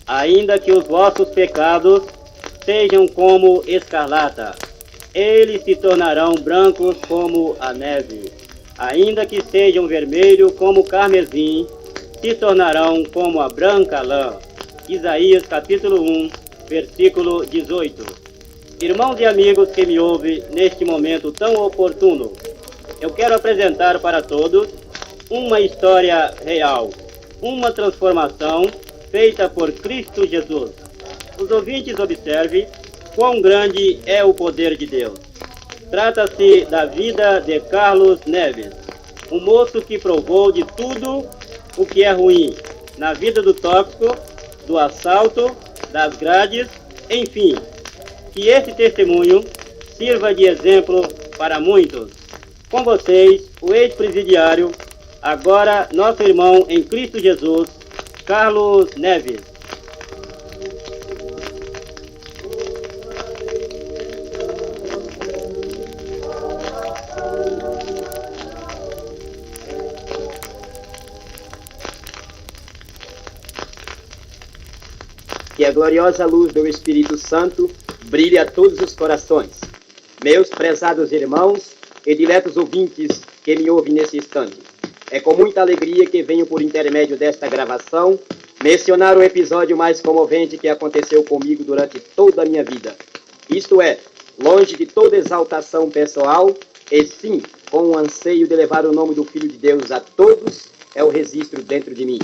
Ainda que os vossos pecados sejam como escarlata, eles se tornarão brancos como a neve. Ainda que sejam vermelhos como carmesim, se tornarão como a branca lã. Isaías capítulo 1, versículo 18. Irmãos e amigos que me ouvem neste momento tão oportuno, eu quero apresentar para todos uma história real, uma transformação feita por Cristo Jesus. Os ouvintes observem quão grande é o poder de Deus. Trata-se da vida de Carlos Neves, um moço que provou de tudo o que é ruim na vida do tóxico, do assalto, das grades, enfim. Que esse testemunho sirva de exemplo para muitos. Com vocês, o ex-presidiário, agora nosso irmão em Cristo Jesus, Carlos Neves. Que a gloriosa luz do Espírito Santo brilhe a todos os corações. Meus prezados irmãos e diletos ouvintes que me ouvem nesse instante, é com muita alegria que venho, por intermédio desta gravação, mencionar o episódio mais comovente que aconteceu comigo durante toda a minha vida. Isto é, longe de toda exaltação pessoal, e sim, com o anseio de levar o nome do Filho de Deus a todos, é o registro dentro de mim.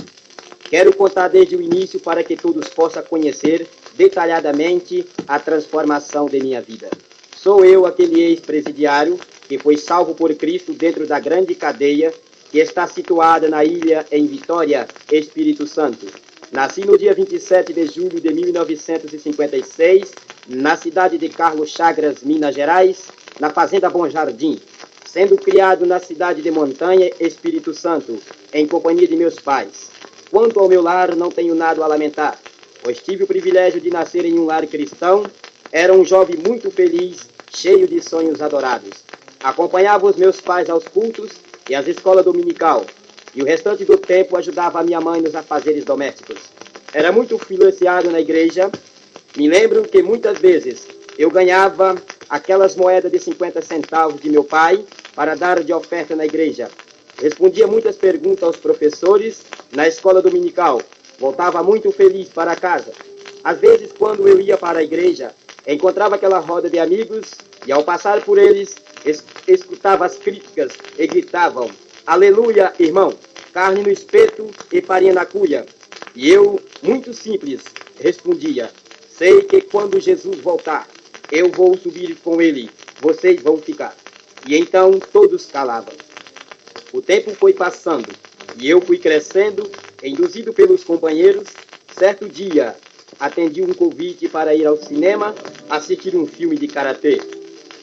Quero contar desde o início para que todos possam conhecer detalhadamente a transformação de minha vida. Sou eu aquele ex-presidiário que foi salvo por Cristo dentro da grande cadeia que está situada na ilha em Vitória, Espírito Santo. Nasci no dia 27 de julho de 1956, na cidade de Carlos Chagras, Minas Gerais, na fazenda Bom Jardim, sendo criado na cidade de Montanha, Espírito Santo, em companhia de meus pais. Quanto ao meu lar, não tenho nada a lamentar, pois tive o privilégio de nascer em um lar cristão. Era um jovem muito feliz, cheio de sonhos adorados. Acompanhava os meus pais aos cultos e às escolas dominical, e o restante do tempo ajudava a minha mãe nos afazeres domésticos. Era muito influenciado na igreja. Me lembro que muitas vezes eu ganhava aquelas moedas de 50 centavos de meu pai para dar de oferta na igreja. Respondia muitas perguntas aos professores na escola dominical. Voltava muito feliz para casa. Às vezes, quando eu ia para a igreja, encontrava aquela roda de amigos e, ao passar por eles, escutava as críticas e gritavam: "Aleluia, irmão, carne no espeto e farinha na cuia." E eu, muito simples, respondia: "Sei que quando Jesus voltar, eu vou subir com ele, vocês vão ficar." E então todos calavam. O tempo foi passando e eu fui crescendo, induzido pelos companheiros. Certo dia, atendi um convite para ir ao cinema assistir um filme de karatê.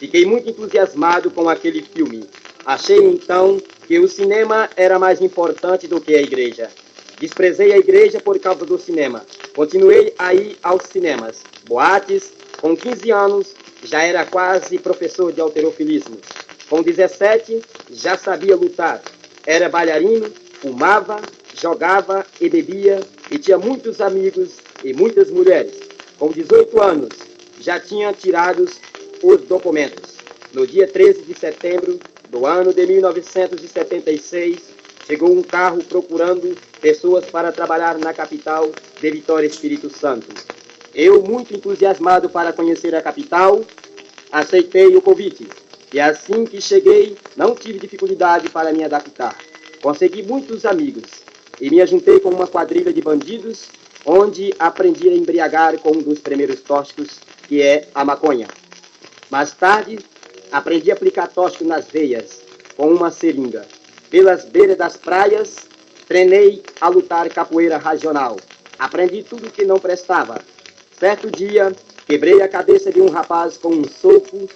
Fiquei muito entusiasmado com aquele filme. Achei então que o cinema era mais importante do que a igreja. Desprezei a igreja por causa do cinema. Continuei a ir aos cinemas, boates. Com 15 anos, já era quase professor de halterofilismo. Com 17, já sabia lutar. Era bailarino, fumava, jogava e bebia e tinha muitos amigos e muitas mulheres. Com 18 anos, já tinha tirado os documentos. No dia 13 de setembro do ano de 1976, chegou um carro procurando pessoas para trabalhar na capital de Vitória, Espírito Santo. Eu, muito entusiasmado para conhecer a capital, aceitei o convite. E assim que cheguei, não tive dificuldade para me adaptar. Consegui muitos amigos e me ajuntei com uma quadrilha de bandidos, onde aprendi a embriagar com um dos primeiros tóxicos, que é a maconha. Mais tarde, aprendi a aplicar tóxico nas veias, com uma seringa. Pelas beiras das praias, treinei a lutar capoeira regional. Aprendi tudo o que não prestava. Certo dia, quebrei a cabeça de um rapaz com um soco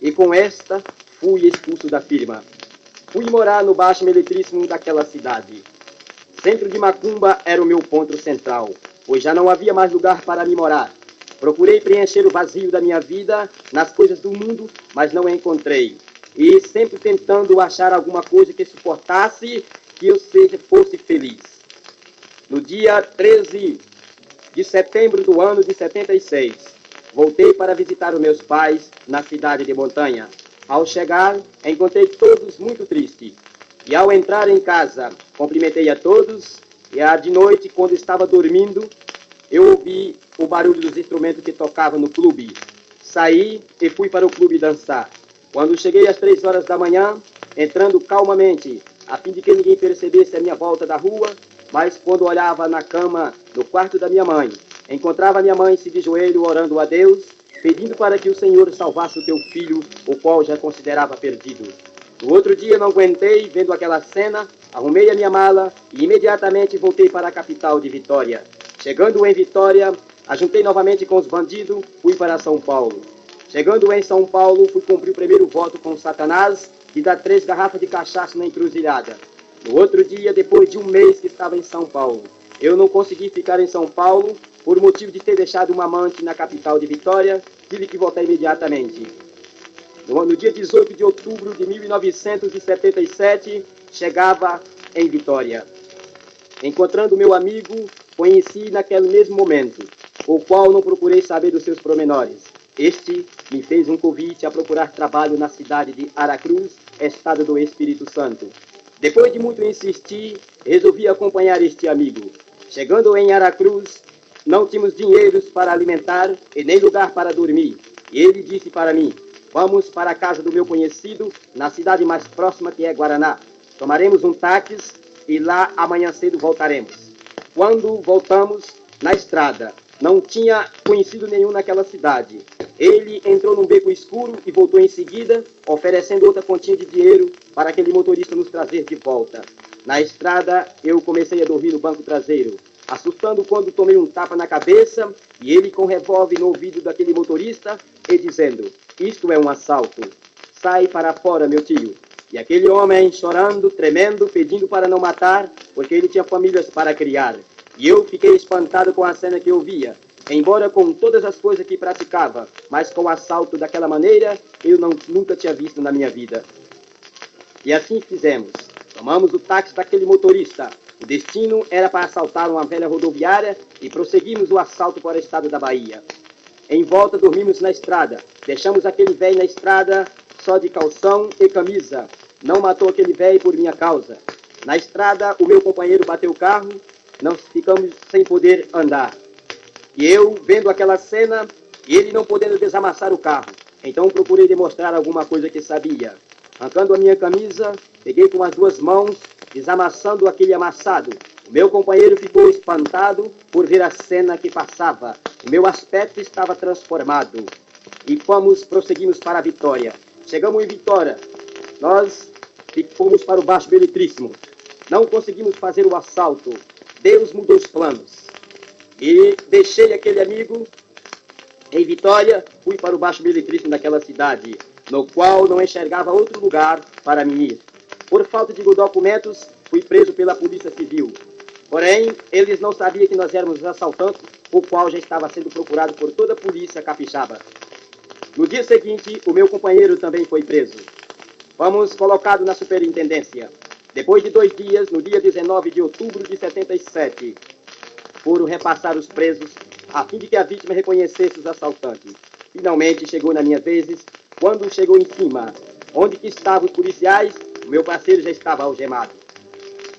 e com esta fui expulso da firma. Fui morar no baixo meletríssimo daquela cidade. Centro de Macumba era o meu ponto central, pois já não havia mais lugar para me morar. Procurei preencher o vazio da minha vida nas coisas do mundo, mas não encontrei. e sempre tentando achar alguma coisa que suportasse que eu fosse feliz. No dia 13 de setembro do ano de 76, voltei para visitar os meus pais na cidade de Montanha. Ao chegar, encontrei todos muito tristes. E ao entrar em casa, cumprimentei a todos. E de noite, quando estava dormindo, eu ouvi o barulho dos instrumentos que tocavam no clube. Saí e fui para o clube dançar. Quando cheguei às 3 horas da manhã, entrando calmamente, a fim de que ninguém percebesse a minha volta da rua, mas quando olhava na cama, no quarto da minha mãe, encontrava minha mãe se de joelho orando a Deus, pedindo para que o Senhor salvasse o teu filho, o qual já considerava perdido. No outro dia não aguentei, vendo aquela cena, arrumei a minha mala e imediatamente voltei para a capital de Vitória. Chegando em Vitória, ajuntei novamente com os bandidos, fui para São Paulo. Chegando em São Paulo, fui cumprir o primeiro voto com Satanás de dar 3 garrafas de cachaça na encruzilhada. No outro dia, depois de um mês que estava em São Paulo, eu não consegui ficar em São Paulo por motivo de ter deixado uma amante na capital de Vitória, tive que voltar imediatamente. No dia 18 de outubro de 1977, chegava em Vitória. Encontrando meu amigo, conheci naquele mesmo momento, o qual não procurei saber dos seus pormenores. Este me fez um convite a procurar trabalho na cidade de Aracruz, estado do Espírito Santo. Depois de muito insistir, resolvi acompanhar este amigo. Chegando em Aracruz, não tínhamos dinheiros para alimentar e nem lugar para dormir. E ele disse para mim: vamos para a casa do meu conhecido, na cidade mais próxima, que é Guaraná. Tomaremos um táxi e lá amanhã cedo voltaremos. Quando voltamos, na estrada, não tinha conhecido nenhum naquela cidade. Ele entrou num beco escuro e voltou em seguida, oferecendo outra quantia de dinheiro para aquele motorista nos trazer de volta. Na estrada, eu comecei a dormir no banco traseiro, assustando quando tomei um tapa na cabeça e ele com um revólver no ouvido daquele motorista e dizendo: isto é um assalto, sai para fora, meu tio. E aquele homem chorando, tremendo, pedindo para não matar, porque ele tinha famílias para criar. E eu fiquei espantado com a cena que eu via. Embora com todas as coisas que praticava, mas com o assalto daquela maneira, eu nunca tinha visto na minha vida. E assim fizemos. Tomamos o táxi daquele motorista. O destino era para assaltar uma velha rodoviária e prosseguimos o assalto para o estado da Bahia. Em volta dormimos na estrada. Deixamos aquele velho na estrada só de calção e camisa. Não matou aquele velho por minha causa. Na estrada, o meu companheiro bateu o carro. Nós ficamos sem poder andar. E eu, vendo aquela cena, ele não podendo desamassar o carro. Então procurei demonstrar alguma coisa que sabia. Arrancando a minha camisa, peguei com as 2 mãos, desamassando aquele amassado. O meu companheiro ficou espantado por ver a cena que passava. O meu aspecto estava transformado. E prosseguimos para a Vitória. Chegamos em Vitória. Nós fomos para o Baixo Beletríssimo. Não conseguimos fazer o assalto. Deus mudou os planos. E deixei aquele amigo em Vitória, fui para o Baixo Beletríssimo daquela cidade, no qual não enxergava outro lugar para mim ir. Por falta de documentos, fui preso pela Polícia Civil. Porém, eles não sabiam que nós éramos assaltantes, o qual já estava sendo procurado por toda a polícia capixaba. No dia seguinte, o meu companheiro também foi preso. Fomos colocados na superintendência. Depois de 2 dias, no dia 19 de outubro de 77, foram repassar os presos, a fim de que a vítima reconhecesse os assaltantes. Finalmente chegou na minha vez, quando chegou em cima, onde que estavam os policiais, o meu parceiro já estava algemado.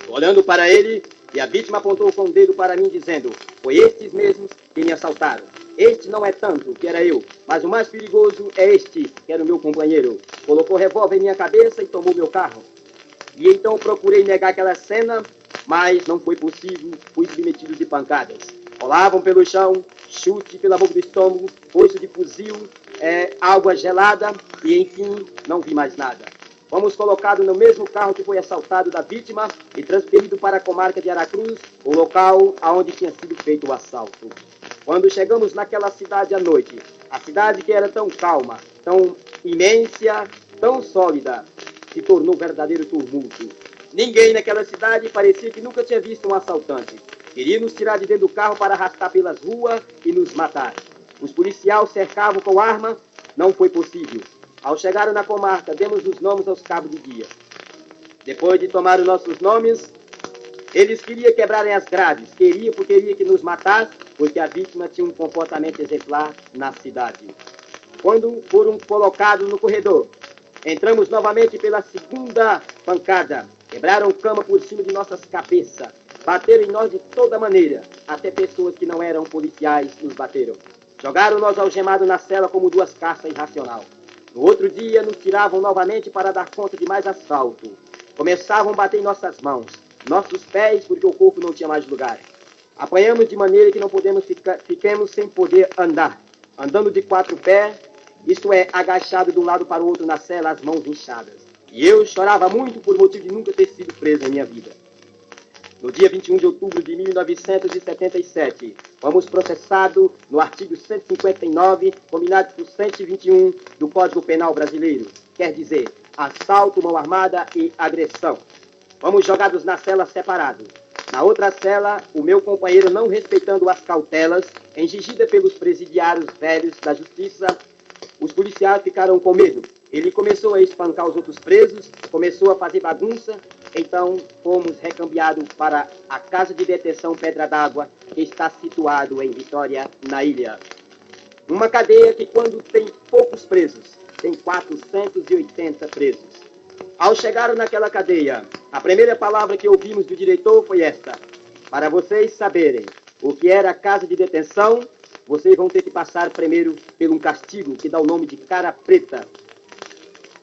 Olhando para ele, e a vítima apontou com o dedo para mim, dizendo: foi estes mesmos que me assaltaram. Este não é tanto, que era eu, mas o mais perigoso é este, que era o meu companheiro. Colocou revólver em minha cabeça e tomou meu carro. E então procurei negar aquela cena, mas não foi possível, fui submetido de pancadas. Rolavam pelo chão, chute pela boca do estômago, foice de fuzil, água gelada e, enfim, não vi mais nada. Fomos colocados no mesmo carro que foi assaltado da vítima e transferido para a comarca de Aracruz, o local onde tinha sido feito o assalto. Quando chegamos naquela cidade à noite, a cidade que era tão calma, tão imensa, tão sólida, se tornou um verdadeiro tumulto. Ninguém naquela cidade parecia que nunca tinha visto um assaltante. Queria nos tirar de dentro do carro para arrastar pelas ruas e nos matar. Os policiais cercavam com arma, não foi possível. Ao chegar na comarca, demos os nomes aos cabos de guia. Depois de tomar os nossos nomes, eles queriam quebrarem as grades. Queria que nos matasse, porque a vítima tinha um comportamento exemplar na cidade. Quando foram colocados no corredor, entramos novamente pela segunda pancada. Quebraram cama por cima de nossas cabeças. Bateram em nós de toda maneira. Até pessoas que não eram policiais nos bateram. Jogaram nós algemados na cela como duas caças irracional. No outro dia, nos tiravam novamente para dar conta de mais assalto. Começavam a bater em nossas mãos, nossos pés, porque o corpo não tinha mais lugar. Apanhamos de maneira que não fiquemos sem poder andar. Andando de 4 pés, isto é, agachado de um lado para o outro na cela, as mãos inchadas. E eu chorava muito por motivo de nunca ter sido preso na minha vida. No dia 21 de outubro de 1977, fomos processados no artigo 159, combinado por 121 do Código Penal Brasileiro. Quer dizer, assalto, mão armada e agressão. Fomos jogados na cela separados. Na outra cela, o meu companheiro, não respeitando as cautelas, exigida pelos presidiários velhos da justiça, os policiais ficaram com medo. Ele começou a espancar os outros presos, começou a fazer bagunça, então fomos recambiados para a Casa de Detenção Pedra d'Água, que está situado em Vitória, na ilha. Uma cadeia que, quando tem poucos presos, tem 480 presos. Ao chegar naquela cadeia, a primeira palavra que ouvimos do diretor foi esta: para vocês saberem o que era a casa de detenção, vocês vão ter que passar primeiro por um castigo que dá o nome de cara preta.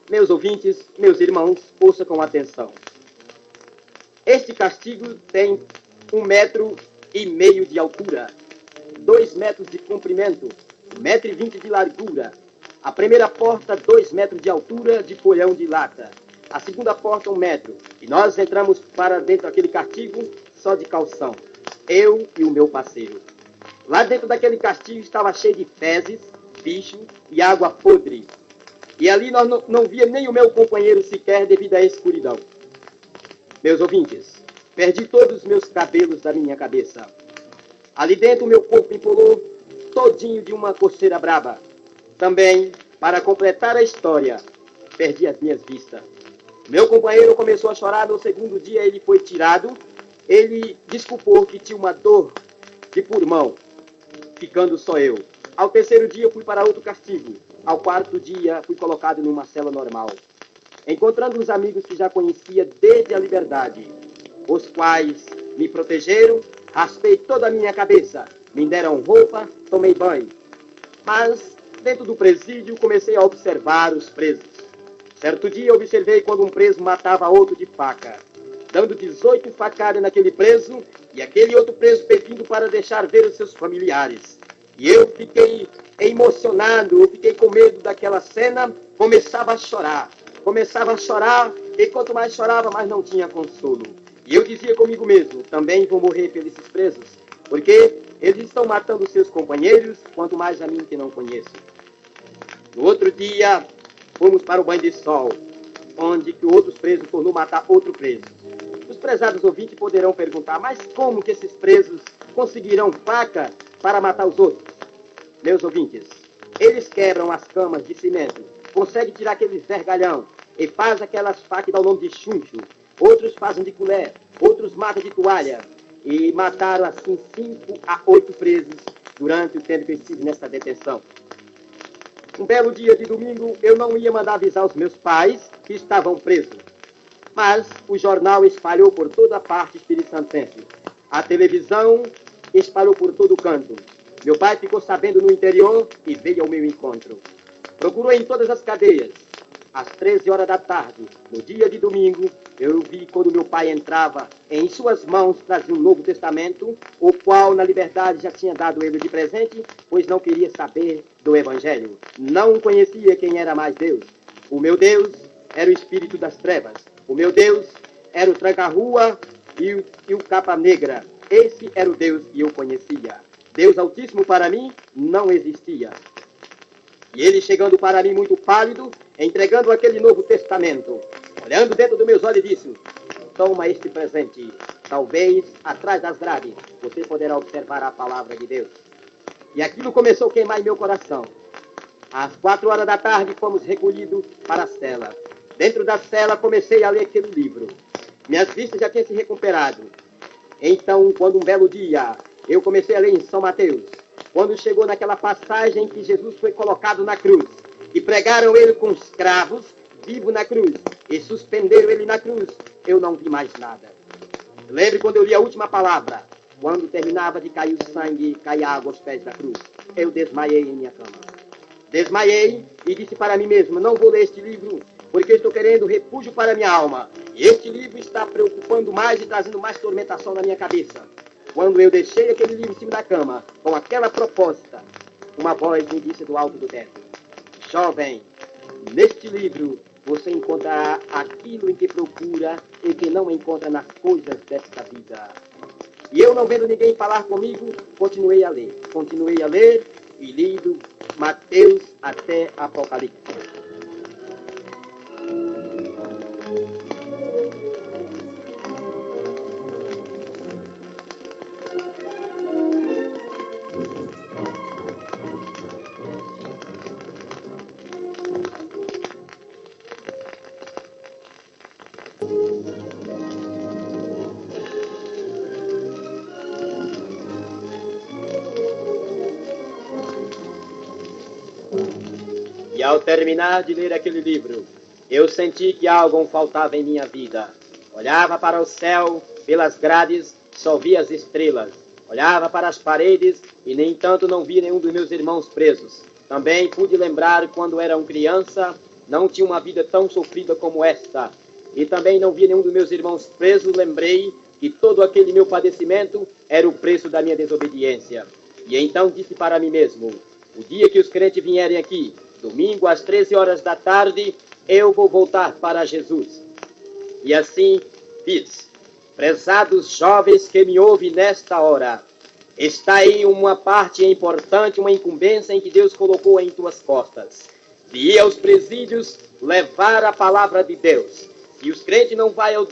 Meus ouvintes, meus irmãos, ouçam com atenção. Este castigo tem 1,5 metro de altura, 2 metros de comprimento, 1,20 m de largura. A primeira porta, 2 metros de altura, de polhão de lata. A segunda porta, 1 metro. E nós entramos para dentro daquele castigo só de calção. Eu e o meu parceiro. Lá dentro daquele castigo estava cheio de fezes, bicho e água podre. E ali nós não via nem o meu companheiro sequer devido à escuridão. Meus ouvintes, perdi todos os meus cabelos da minha cabeça. Ali dentro o meu corpo empolou todinho de uma coceira braba. Também, para completar a história, perdi as minhas vistas. Meu companheiro começou a chorar. No segundo dia ele foi tirado. Ele desculpou que tinha uma dor de pulmão, ficando só eu. Ao terceiro dia eu fui para outro castigo. Ao quarto dia fui colocado numa cela normal. Encontrando os amigos que já conhecia desde a liberdade, os quais me protegeram, raspei toda a minha cabeça, me deram roupa, tomei banho. Mas, dentro do presídio, comecei a observar os presos. Certo dia, observei quando um preso matava outro de faca, dando 18 facadas naquele preso e aquele outro preso pedindo para deixar ver os seus familiares. E eu fiquei emocionado, eu fiquei com medo daquela cena, começava a chorar, e quanto mais chorava, mais não tinha consolo. E eu dizia comigo mesmo, também vou morrer pelos presos, porque eles estão matando seus companheiros, quanto mais a mim que não conheço. No outro dia, fomos para o banho de sol, onde que outros presos tornou matar outro preso. Os prezados ouvintes poderão perguntar, mas como que esses presos conseguirão faca para matar os outros? Meus ouvintes, eles quebram as camas de cimento, conseguem tirar aqueles vergalhão e faz aquelas facas que dão o nome de chuncho. Outros fazem de colher, outros matam de toalha. E mataram assim 5 a 8 presos durante o tempo que eu estive nessa detenção. Um belo dia de domingo, eu não ia mandar avisar os meus pais que estavam presos. Mas o jornal espalhou por toda parte espiritantense. A televisão espalhou por todo canto. Meu pai ficou sabendo no interior e veio ao meu encontro. Procurou em todas as cadeias. Às 13 horas da tarde, no dia de domingo, eu vi quando meu pai entrava, em suas mãos trazia um Novo Testamento, o qual na liberdade já tinha dado ele de presente, pois não queria saber do Evangelho. Não conhecia quem era mais Deus. O meu Deus era o Espírito das Trevas. O meu Deus era o tranca-rua e o capa negra. Esse era o Deus que eu conhecia. Deus Altíssimo para mim não existia. E ele chegando para mim muito pálido, entregando aquele Novo Testamento, olhando dentro dos meus olhos, disse: toma este presente. Talvez, atrás das grades, você poderá observar a palavra de Deus. E aquilo começou a queimar em meu coração. Às 4 horas da tarde fomos recolhidos para a cela. Dentro da cela comecei a ler aquele livro. Minhas vistas já tinham se recuperado. Então, quando um belo dia, eu comecei a ler em São Mateus, quando chegou naquela passagem que Jesus foi colocado na cruz, e pregaram ele com os cravos, vivo na cruz, e suspenderam ele na cruz, eu não vi mais nada. Lembre quando eu li a última palavra, quando terminava de cair o sangue, cair a água aos pés da cruz, eu desmaiei em minha cama. Desmaiei e disse para mim mesmo, não vou ler este livro, porque estou querendo refúgio para minha alma. E este livro está preocupando mais e trazendo mais tormentação na minha cabeça. Quando eu deixei aquele livro em cima da cama, com aquela proposta, uma voz me disse do alto do teto, jovem, neste livro você encontrará aquilo em que procura e que não encontra nas coisas desta vida. E eu, não vendo ninguém falar comigo, continuei a ler e li do Mateus até Apocalipse. E ao terminar de ler aquele livro, eu senti que algo faltava em minha vida. Olhava para o céu, pelas grades, só via as estrelas. Olhava para as paredes e, nem tanto, não via nenhum dos meus irmãos presos. Também pude lembrar, quando era criança, não tinha uma vida tão sofrida como esta. E também não via nenhum dos meus irmãos presos, lembrei que todo aquele meu padecimento era o preço da minha desobediência. E então disse para mim mesmo, o dia que os crentes vierem aqui, domingo às 13 horas da tarde, eu vou voltar para Jesus. E assim fiz. Prezados jovens que me ouvem nesta hora, está aí uma parte importante, uma incumbência em que Deus colocou em tuas costas. De ir aos presídios, levar a palavra de Deus. Se os crentes não vão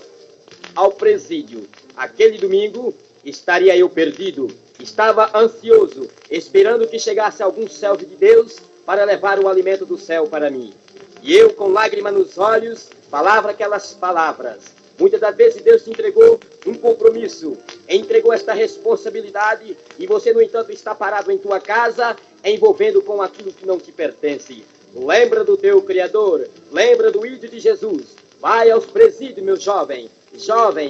ao presídio aquele domingo, estaria eu perdido. Estava ansioso, esperando que chegasse algum servo de Deus para levar o alimento do céu para mim. E eu, com lágrima nos olhos, falava aquelas palavras. Muitas das vezes Deus te entregou um compromisso, entregou esta responsabilidade, e você, no entanto, está parado em tua casa, envolvendo com aquilo que não te pertence. Lembra do teu Criador, lembra do ídolo de Jesus. Vai aos presídios, meu jovem,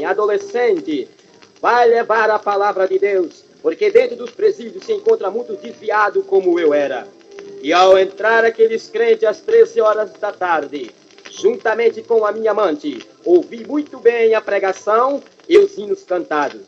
adolescente, vai levar a palavra de Deus, porque dentro dos presídios se encontra muito desviado como eu era. E ao entrar aqueles crentes às 13 horas da tarde, juntamente com a minha amante, ouvi muito bem a pregação e os hinos cantados.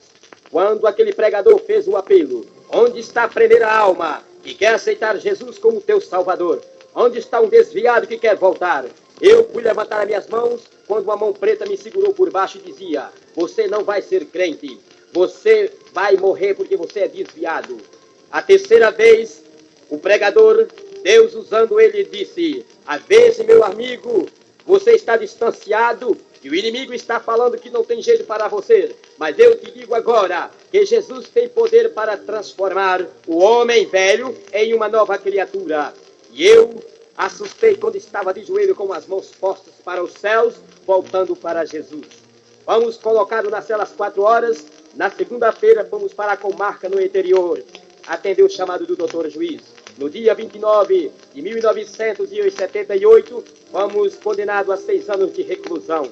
Quando aquele pregador fez o apelo, onde está a primeira alma que quer aceitar Jesus como teu Salvador? Onde está um desviado que quer voltar? Eu fui levantar as minhas mãos, quando uma mão preta me segurou por baixo e dizia, você não vai ser crente, você vai morrer porque você é desviado. A terceira vez, o pregador, Deus usando ele, disse, às vezes, meu amigo, você está distanciado e o inimigo está falando que não tem jeito para você. Mas eu te digo agora que Jesus tem poder para transformar o homem velho em uma nova criatura. E eu assustei quando estava de joelho com as mãos postas para os céus, voltando para Jesus. Vamos colocá-lo na cela às 4 horas. Na segunda-feira, vamos para a comarca no interior, atender o chamado do doutor juiz. No dia 29 de 1978, fomos condenados a 6 anos de reclusão.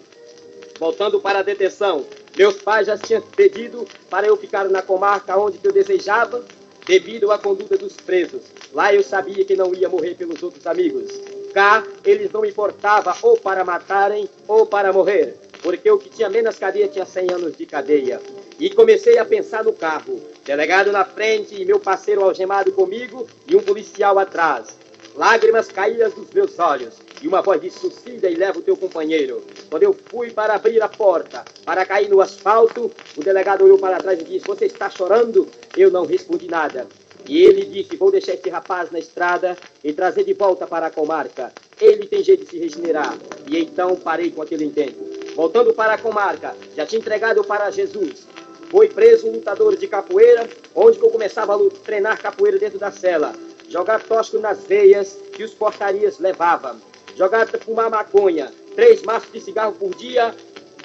Voltando para a detenção, meus pais já tinham pedido para eu ficar na comarca onde eu desejava, devido à conduta dos presos. Lá eu sabia que não ia morrer pelos outros amigos. Cá, eles não importavam ou para matarem ou para morrer, porque o que tinha menos cadeia tinha 100 anos de cadeia. E comecei a pensar no carro, delegado na frente e meu parceiro algemado comigo e um policial atrás. Lágrimas caíam dos meus olhos e uma voz disse, suicida e leva o teu companheiro. Quando eu fui para abrir a porta, para cair no asfalto, o delegado olhou para trás e disse, você está chorando? Eu não respondi nada. E ele disse, vou deixar esse rapaz na estrada e trazer de volta para a comarca. Ele tem jeito de se regenerar. E então parei com aquele intento. Voltando para a comarca, já tinha entregado para Jesus. Foi preso um lutador de capoeira, onde eu começava a treinar capoeira dentro da cela. jogar tóxico nas veias que os portarias levavam, jogar fumar maconha, 3 maços de cigarro por dia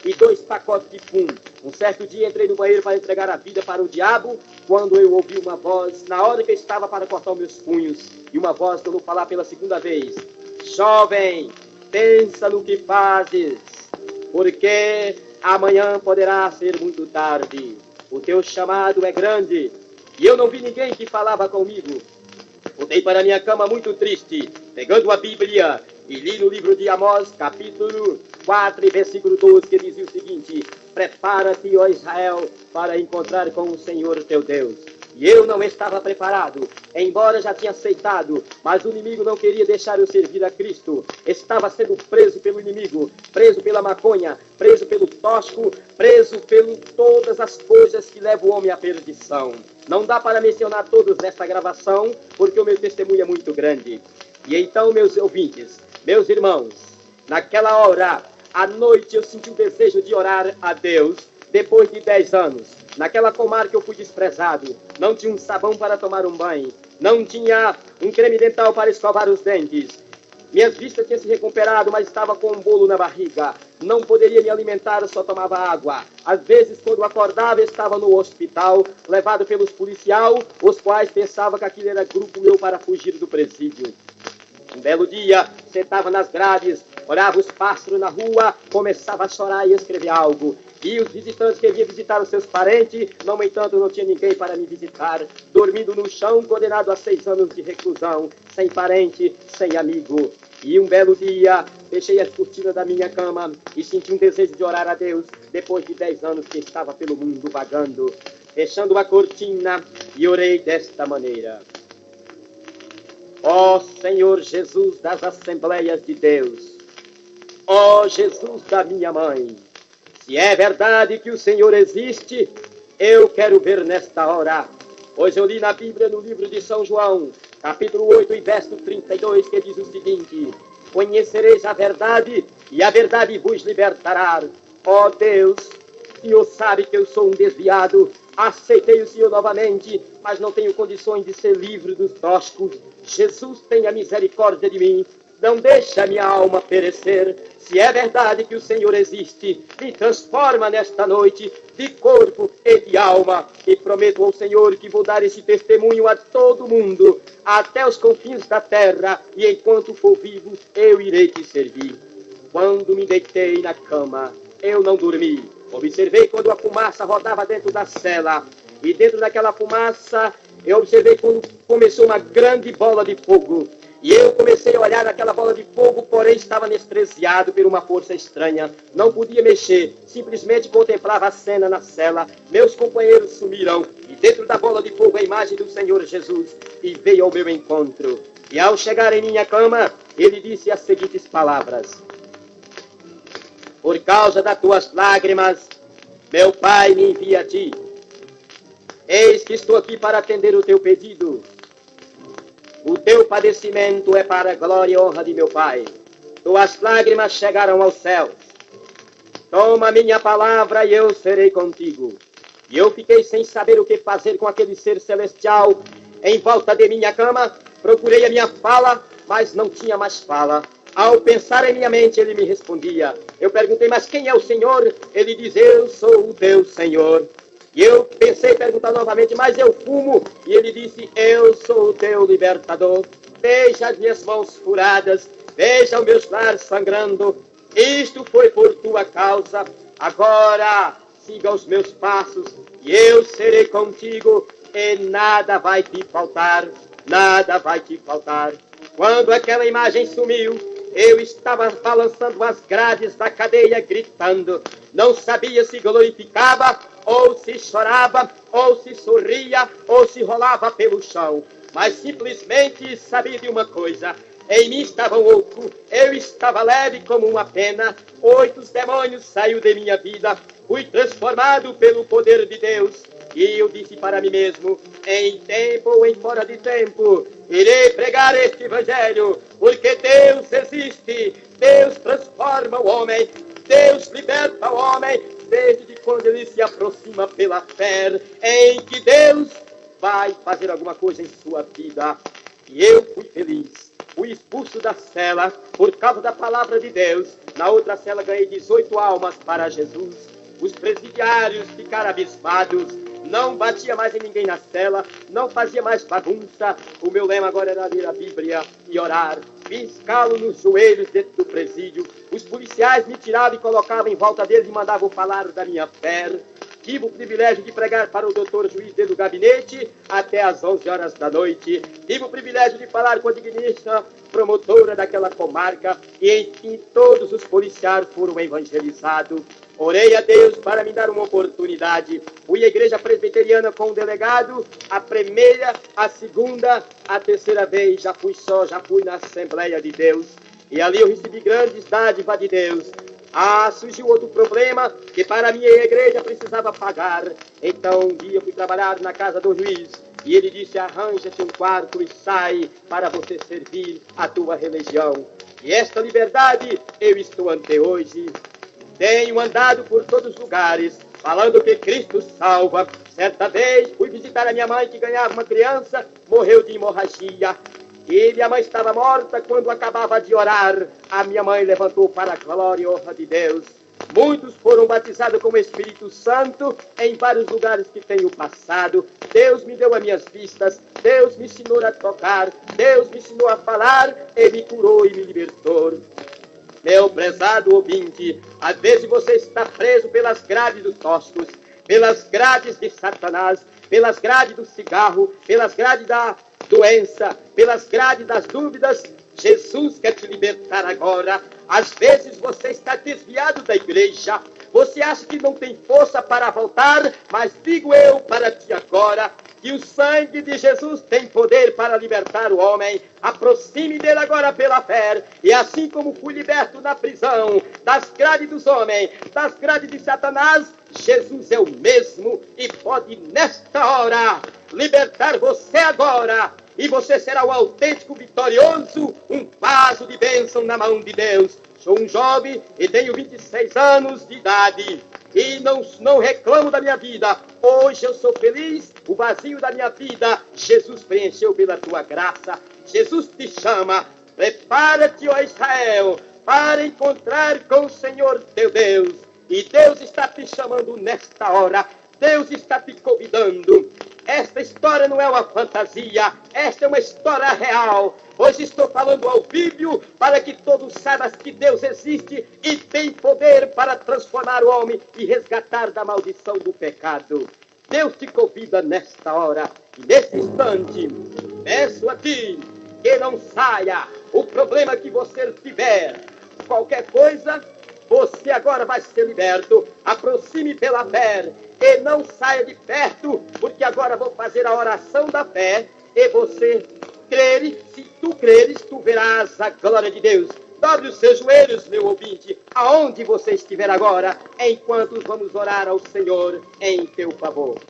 e 2 pacotes de fumo. Um certo dia entrei no banheiro para entregar a vida para o diabo, quando eu ouvi uma voz, na hora que eu estava para cortar os meus punhos, e uma voz que eu vou falar pela segunda vez: jovem, pensa no que fazes, porque amanhã poderá ser muito tarde. O teu chamado é grande. E eu não vi ninguém que falava comigo. Voltei para minha cama muito triste, pegando a Bíblia, e li no livro de Amós, capítulo 4, versículo 12, que dizia o seguinte: prepara-te, ó Israel, para encontrar com o Senhor teu Deus. E eu não estava preparado, embora já tinha aceitado, mas o inimigo não queria deixar eu servir a Cristo. Estava sendo preso pelo inimigo, preso pela maconha, preso pelo tóxico, preso por todas as coisas que levam o homem à perdição. Não dá para mencionar todos nesta gravação, porque o meu testemunho é muito grande. E então, meus ouvintes, meus irmãos, naquela hora, à noite, eu senti o desejo de orar a Deus, depois de 10 anos. Naquela comarca eu fui desprezado, não tinha um sabão para tomar um banho, não tinha um creme dental para escovar os dentes. Minhas vistas tinham se recuperado, mas estava com um bolo na barriga. Não poderia me alimentar, eu só tomava água. Às vezes, quando acordava, estava no hospital, levado pelos policiais, os quais pensavam que aquilo era grupo meu para fugir do presídio. Um belo dia, sentava nas grades, olhava os pássaros na rua, começava a chorar e escrever algo. E os visitantes que vinham visitar os seus parentes, no entanto, não tinha ninguém para me visitar, dormindo no chão, condenado a 6 anos de reclusão, sem parente, sem amigo. E um belo dia, fechei as cortinas da minha cama e senti um desejo de orar a Deus, depois de 10 anos que estava pelo mundo vagando. Fechando a cortina, e orei desta maneira: ó Senhor Jesus das Assembleias de Deus, ó Jesus da minha mãe, se é verdade que o Senhor existe, eu quero ver nesta hora. Pois eu li na Bíblia, no livro de São João, capítulo 8 e verso 32, que diz o seguinte: conhecereis a verdade, e a verdade vos libertará. Ó Deus, o Senhor sabe que eu sou um desviado, aceitei o Senhor novamente, mas não tenho condições de ser livre dos tóxicos. Jesus, tenha misericórdia de mim, não deixe a minha alma perecer. Se é verdade que o Senhor existe, me transforma nesta noite de corpo e de alma. E prometo ao Senhor que vou dar esse testemunho a todo mundo, até os confins da terra, e enquanto for vivo, eu irei te servir. Quando me deitei na cama, eu não dormi. Observei quando a fumaça rodava dentro da cela, e dentro daquela fumaça, eu observei quando começou uma grande bola de fogo. E eu comecei a olhar aquela bola de fogo, porém estava anestesiado por uma força estranha. Não podia mexer, simplesmente contemplava a cena na cela. Meus companheiros sumiram, e dentro da bola de fogo a imagem do Senhor Jesus, e veio ao meu encontro. E ao chegar em minha cama, ele disse as seguintes palavras: por causa das tuas lágrimas, meu Pai me envia a ti. Eis que estou aqui para atender o teu pedido. O teu padecimento é para a glória e honra de meu Pai. Tuas lágrimas chegaram aos céus. Toma minha palavra e eu serei contigo. E eu fiquei sem saber o que fazer com aquele ser celestial em volta de minha cama. Procurei a minha fala, mas não tinha mais fala. Ao pensar em minha mente, ele me respondia. Eu perguntei, mas quem é o Senhor? Ele diz, eu sou o teu Senhor. E eu pensei em perguntar novamente, mas eu fumo? E ele disse, eu sou o teu libertador. Veja as minhas mãos furadas, veja os meus lares sangrando. Isto foi por tua causa. Agora siga os meus passos e eu serei contigo e nada vai te faltar, nada vai te faltar. Quando aquela imagem sumiu, eu estava balançando as grades da cadeia, gritando. Não sabia se glorificava, ou se chorava, ou se sorria, ou se rolava pelo chão. Mas simplesmente sabia de uma coisa. Em mim estava louco, eu estava leve como uma pena. 8 demônios saiu de minha vida, fui transformado pelo poder de Deus. E eu disse para mim mesmo, em tempo ou em fora de tempo, irei pregar este evangelho, porque Deus existe, Deus transforma o homem, Deus liberta o homem, desde quando ele se aproxima pela fé, em que Deus vai fazer alguma coisa em sua vida. E eu fui feliz. Fui expulso da cela por causa da palavra de Deus. Na outra cela ganhei 18 almas para Jesus. Os presidiários ficaram abismados. Não batia mais em ninguém na cela. Não fazia mais bagunça. O meu lema agora era ler a Bíblia e orar. Fiz calo nos joelhos dentro do presídio. Os policiais me tiravam e colocavam em volta deles e mandavam falar da minha fé. Tive o privilégio de pregar para o doutor juiz dentro do gabinete até às 11 horas da noite. Tive o privilégio de falar com a digníssima promotora daquela comarca. E, enfim, todos os policiais foram evangelizados. Orei a Deus para me dar uma oportunidade. Fui à igreja presbiteriana com o delegado. A primeira, a segunda, a terceira vez. Já fui só, já fui na Assembleia de Deus. E ali eu recebi grandes dádivas de Deus. Surgiu outro problema, que para a minha igreja precisava pagar. Então um dia eu fui trabalhar na casa do juiz, e ele disse: arranja-te um quarto e sai para você servir a tua religião. E esta liberdade eu estou ante hoje. Tenho andado por todos os lugares, falando que Cristo salva. Certa vez fui visitar a minha mãe, que ganhava uma criança, morreu de hemorragia. E minha mãe estava morta quando acabava de orar. A minha mãe levantou para a glória e honra de Deus. Muitos foram batizados com o Espírito Santo em vários lugares que tenho passado. Deus me deu as minhas vistas. Deus me ensinou a tocar. Deus me ensinou a falar. Ele me curou e me libertou. Meu prezado ouvinte, às vezes você está preso pelas grades dos toscos, pelas grades de Satanás, pelas grades do cigarro, pelas grades da doença, pelas grades das dúvidas. Jesus quer te libertar agora. Às vezes você está desviado da igreja. Você acha que não tem força para voltar, mas digo eu para ti agora que o sangue de Jesus tem poder para libertar o homem. Aproxime dele agora pela fé. E assim como fui liberto na prisão, das grades dos homens, das grades de Satanás, Jesus é o mesmo e pode nesta hora libertar você agora. E você será o autêntico vitorioso, um vaso de bênção na mão de Deus. Sou um jovem e tenho 26 anos de idade. E não reclamo da minha vida. Hoje eu sou feliz. O vazio da minha vida, Jesus preencheu pela tua graça. Jesus te chama. Prepara-te, ó Israel, para encontrar com o Senhor teu Deus. E Deus está te chamando nesta hora. Deus está te convidando. Esta história não é uma fantasia, esta é uma história real. Hoje estou falando ao vivo para que todos saibam que Deus existe e tem poder para transformar o homem e resgatar da maldição do pecado. Deus te convida nesta hora e neste instante. Peço a ti que não saia. O problema que você tiver, qualquer coisa, você agora vai ser liberto. Aproxime pela fé e não saia de perto, porque agora vou fazer a oração da fé e você crere. Se tu creres, tu verás a glória de Deus. Dobre os seus joelhos, meu ouvinte, aonde você estiver agora, enquanto vamos orar ao Senhor em teu favor.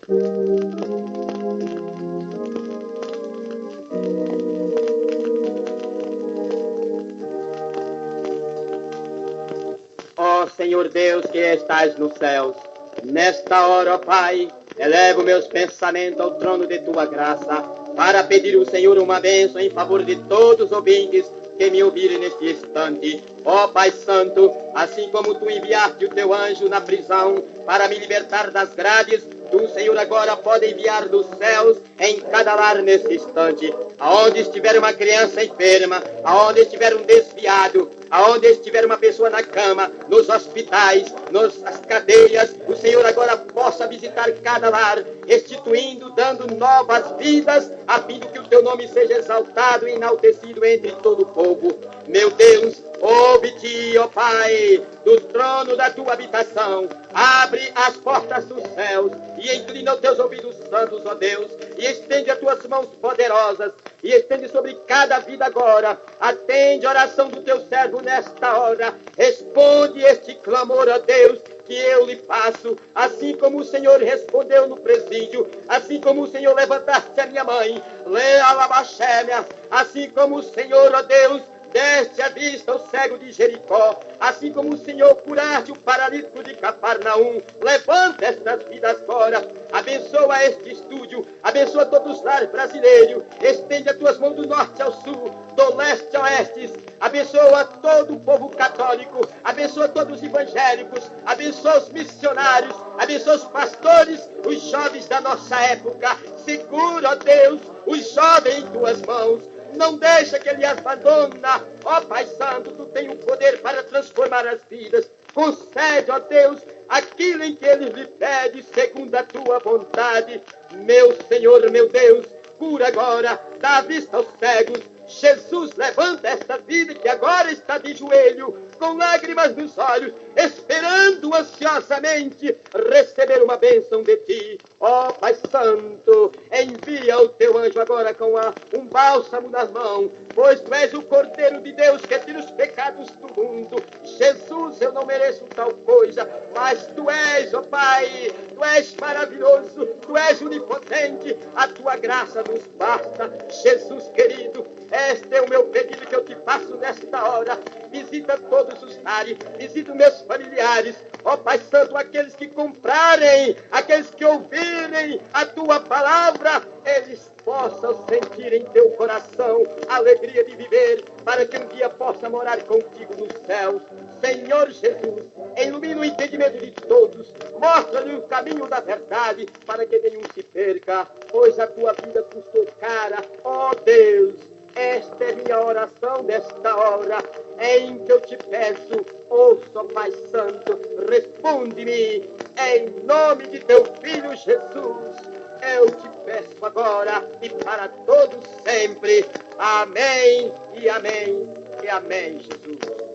Ó Senhor Deus que estás nos céus, nesta hora, ó Pai, elevo meus pensamentos ao trono de tua graça, para pedir ao Senhor uma bênção em favor de todos os ouvintes que me ouvirem neste instante. Ó Pai Santo, assim como tu enviaste o teu anjo na prisão para me libertar das grades, tu, Senhor, agora pode enviar dos céus em cada lar nesse instante. Aonde estiver uma criança enferma, aonde estiver um desviado, aonde estiver uma pessoa na cama, nos hospitais, nas cadeias, o Senhor agora possa visitar cada lar, restituindo, dando novas vidas, a fim de que o teu nome seja exaltado e enaltecido entre todo o povo. Meu Deus, ouve-te, ó Pai, do trono da tua habitação, abre as portas dos céus e inclina os teus ouvidos santos, ó Deus, e estende as tuas mãos poderosas, e estende sobre cada vida agora. Atende a oração do teu servo nesta hora, responde este clamor, ó Deus, que eu lhe faço, assim como o Senhor respondeu no presídio, assim como o Senhor levantaste a minha mãe, assim como o Senhor, ó Deus, deste a vista ao cego de Jericó, assim como o Senhor curaste o paralítico de Cafarnaum. Levanta estas vidas agora, abençoa este estúdio, abençoa todos os lares brasileiros, estende as tuas mãos do norte ao sul, do leste ao oeste, abençoa todo o povo católico, abençoa todos os evangélicos, abençoa os missionários, abençoa os pastores, os jovens da nossa época. Segura, ó Deus, os jovens em tuas mãos. Não deixa que ele abandona. Ó Pai Santo, tu tens o poder para transformar as vidas. Concede, ó Deus, aquilo em que eles lhe pedem, segundo a tua vontade. Meu Senhor, meu Deus, cura agora, dá vista aos cegos. Jesus, levanta esta vida que agora está de joelho, com lágrimas nos olhos, esperando ansiosamente receber uma bênção de ti. Ó Pai Santo, envia o teu anjo agora com um bálsamo nas mãos, pois tu és o Cordeiro de Deus que tira os pecados do mundo. Jesus, eu não mereço tal coisa, mas tu és, ó Pai, tu és maravilhoso, tu és onipotente, a tua graça nos basta. Jesus querido, este é o meu pedido que eu te faço nesta hora. Visita todos os lares, visita meus familiares. Ó Pai Santo, aqueles que comprarem, aqueles que ouvirem a tua palavra, eles possam sentir em teu coração a alegria de viver, para que um dia possa morar contigo nos céus. Senhor Jesus, ilumina o entendimento de todos, mostra-lhe o caminho da verdade, para que nenhum se perca, pois a tua vida custou cara. Ó Deus, esta é minha oração nesta hora, em que eu te peço. Ouça, Pai Santo, responde-me, em nome de teu Filho Jesus, eu te peço agora e para todos sempre. Amém e amém e amém, Jesus.